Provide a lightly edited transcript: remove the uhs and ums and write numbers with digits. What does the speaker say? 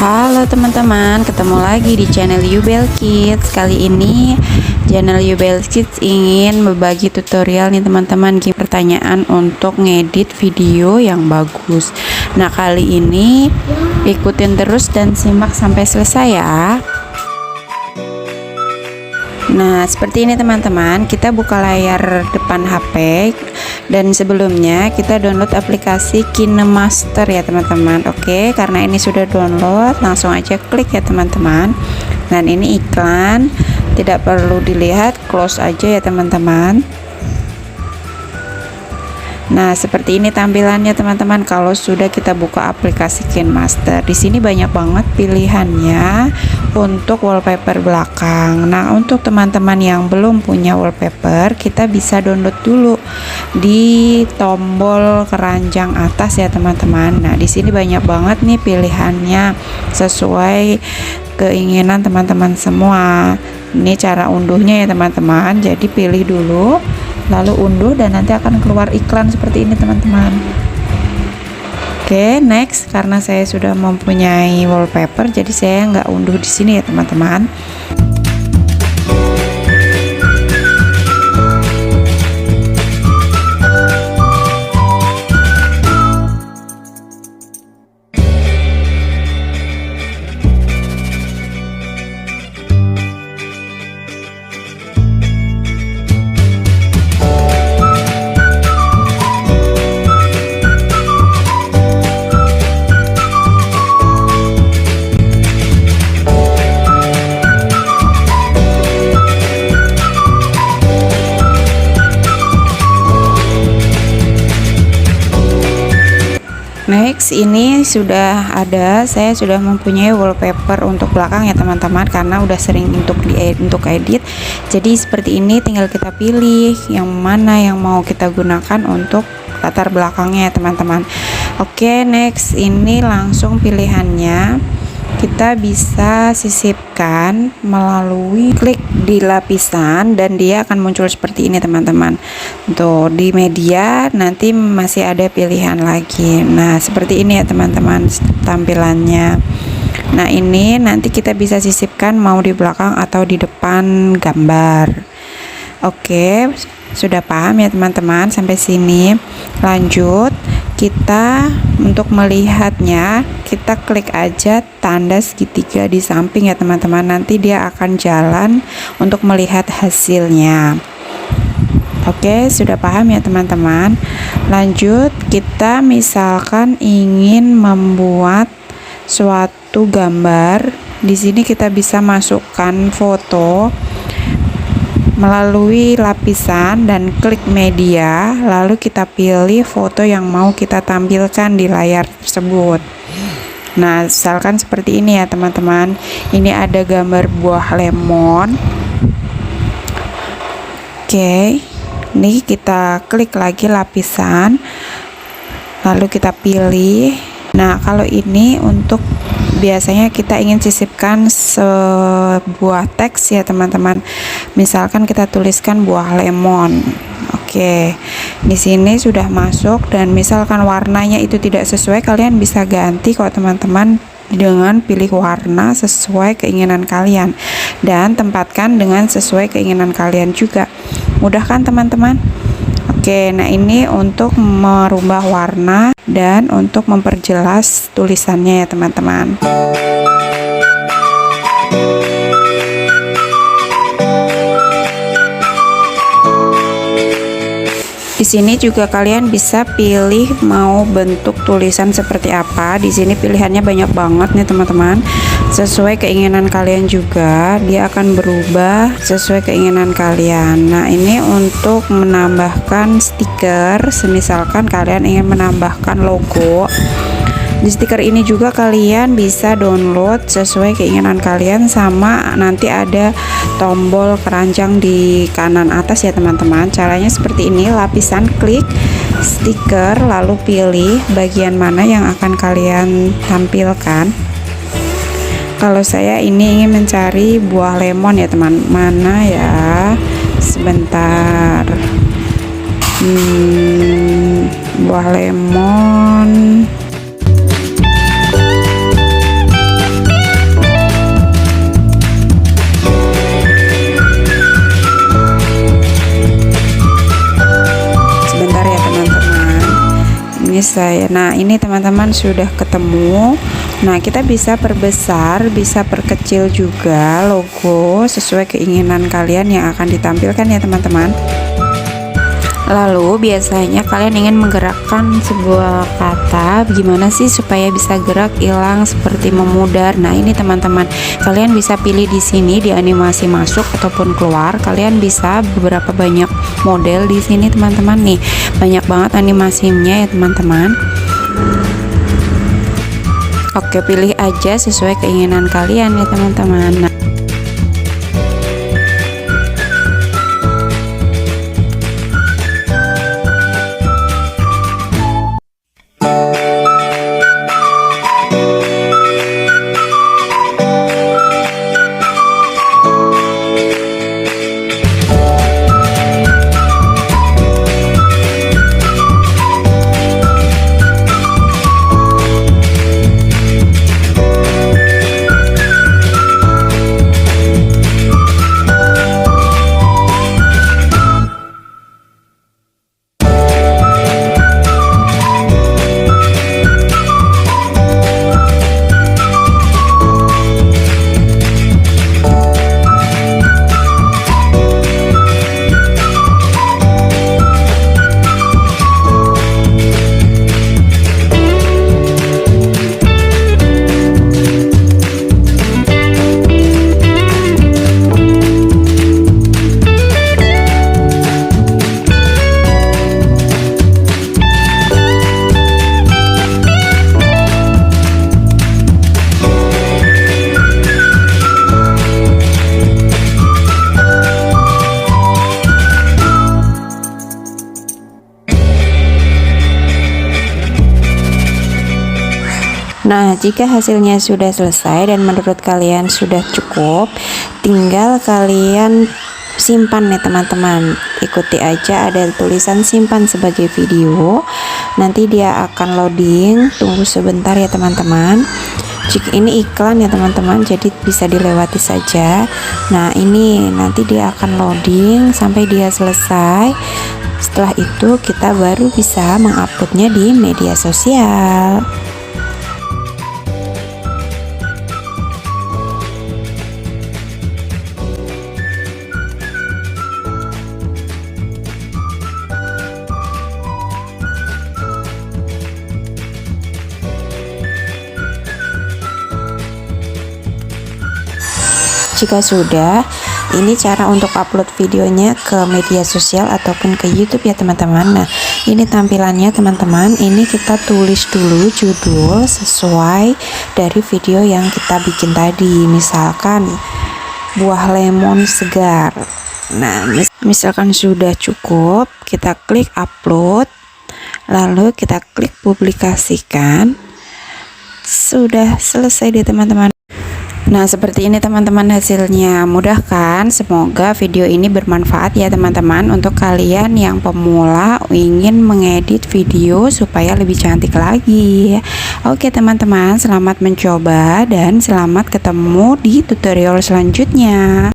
Halo teman-teman, ketemu lagi di channel Yubel Kids. Kali ini channel Yubel Kids ingin berbagi tutorial nih teman-teman, pertanyaan untuk ngedit video yang bagus. Nah, kali ini ikutin terus dan simak sampai selesai ya. Nah, seperti ini teman-teman, kita buka layar depan HP dan sebelumnya kita download aplikasi KineMaster ya teman-teman. Oke, karena ini sudah download, langsung aja klik ya teman-teman. Dan ini iklan, tidak perlu dilihat, close aja ya teman-teman. Nah, seperti ini tampilannya teman-teman kalau sudah kita buka aplikasi KineMaster. Di sini banyak banget pilihannya untuk wallpaper belakang. Nah, untuk teman-teman yang belum punya wallpaper, kita bisa download dulu di tombol keranjang atas ya teman-teman. Nah, di sini banyak banget nih pilihannya sesuai keinginan teman-teman semua. Ini cara unduhnya ya teman-teman. Jadi pilih dulu, lalu unduh dan nanti akan keluar iklan seperti ini teman-teman. Oke, next, karena saya sudah mempunyai wallpaper, jadi saya nggak unduh di sini ya teman-teman. Next, ini sudah ada, saya sudah mempunyai wallpaper untuk belakang ya teman-teman, karena udah sering untuk edit. Jadi seperti ini, tinggal kita pilih yang mana yang mau kita gunakan untuk latar belakangnya ya teman-teman. Oke, next, ini langsung pilihannya kita bisa sisipkan melalui klik di lapisan dan dia akan muncul seperti ini teman-teman. Tuh, di media nanti masih ada pilihan lagi. Nah, seperti ini ya teman-teman tampilannya. Nah, ini nanti kita bisa sisipkan mau di belakang atau di depan gambar. Oke, sudah paham ya teman-teman sampai sini. Lanjut, kita untuk melihatnya kita klik aja tanda segitiga di samping ya teman-teman, nanti dia akan jalan untuk melihat hasilnya. Oke, sudah paham ya teman-teman. Lanjut, kita misalkan ingin membuat suatu gambar. Di sini kita bisa masukkan foto melalui lapisan dan klik media, lalu kita pilih foto yang mau kita tampilkan di layar tersebut. Nah, misalkan seperti ini ya teman-teman. Ini ada gambar buah lemon. Oke, ini kita klik lagi lapisan, lalu kita pilih. Nah, kalau ini untuk biasanya kita ingin sisipkan sebuah teks ya teman-teman. Misalkan kita tuliskan buah lemon. Oke, di sini sudah masuk, dan misalkan warnanya itu tidak sesuai, kalian bisa ganti kok teman-teman dengan pilih warna sesuai keinginan kalian dan tempatkan dengan sesuai keinginan kalian juga. Mudah kan teman-teman? Oke, nah ini untuk merubah warna dan untuk memperjelas tulisannya ya teman-teman. Di sini juga kalian bisa pilih mau bentuk tulisan seperti apa. Di sini pilihannya banyak banget nih teman-teman. Sesuai keinginan kalian juga, dia akan berubah sesuai keinginan kalian. Nah, ini untuk menambahkan stiker, semisalkan kalian ingin menambahkan logo. Di stiker ini juga kalian bisa download sesuai keinginan kalian, sama nanti ada tombol keranjang di kanan atas ya teman-teman. Caranya seperti ini, lapisan klik stiker lalu pilih bagian mana yang akan kalian tampilkan. Kalau saya ini ingin mencari buah lemon ya teman, mana ya, sebentar, buah lemon. selesai. Nah ini teman-teman sudah ketemu. Nah kita bisa perbesar, bisa perkecil juga logo sesuai keinginan kalian yang akan ditampilkan ya teman-teman. Lalu biasanya kalian ingin menggerakkan sebuah kata, gimana sih supaya bisa gerak, hilang, seperti memudar. Nah ini teman-teman, kalian bisa pilih di sini di animasi masuk ataupun keluar. Kalian bisa beberapa banyak model di sini teman-teman, nih banyak banget animasinya ya teman-teman. Oke, pilih aja sesuai keinginan kalian ya teman-teman. Nah, Nah, jika hasilnya sudah selesai dan menurut kalian sudah cukup, tinggal kalian simpan nih teman-teman. Ikuti aja, ada tulisan simpan sebagai video. Nanti dia akan loading, tunggu sebentar ya teman-teman. Jika ini iklan ya teman-teman, jadi bisa dilewati saja. Nah, ini nanti dia akan loading sampai dia selesai. Setelah itu kita baru bisa menguploadnya di media sosial. Jika sudah, ini cara untuk upload videonya ke media sosial ataupun ke YouTube ya teman-teman. Nah, ini tampilannya teman-teman. Ini kita tulis dulu judul sesuai dari video yang kita bikin tadi. Misalkan buah lemon segar. Nah, misalkan sudah cukup, kita klik upload, lalu kita klik publikasikan. Sudah selesai deh teman-teman. Nah, seperti ini teman-teman hasilnya. Mudah kan? Semoga video ini bermanfaat ya teman-teman untuk kalian yang pemula ingin mengedit video supaya lebih cantik lagi. Oke teman-teman, selamat mencoba dan selamat ketemu di tutorial selanjutnya.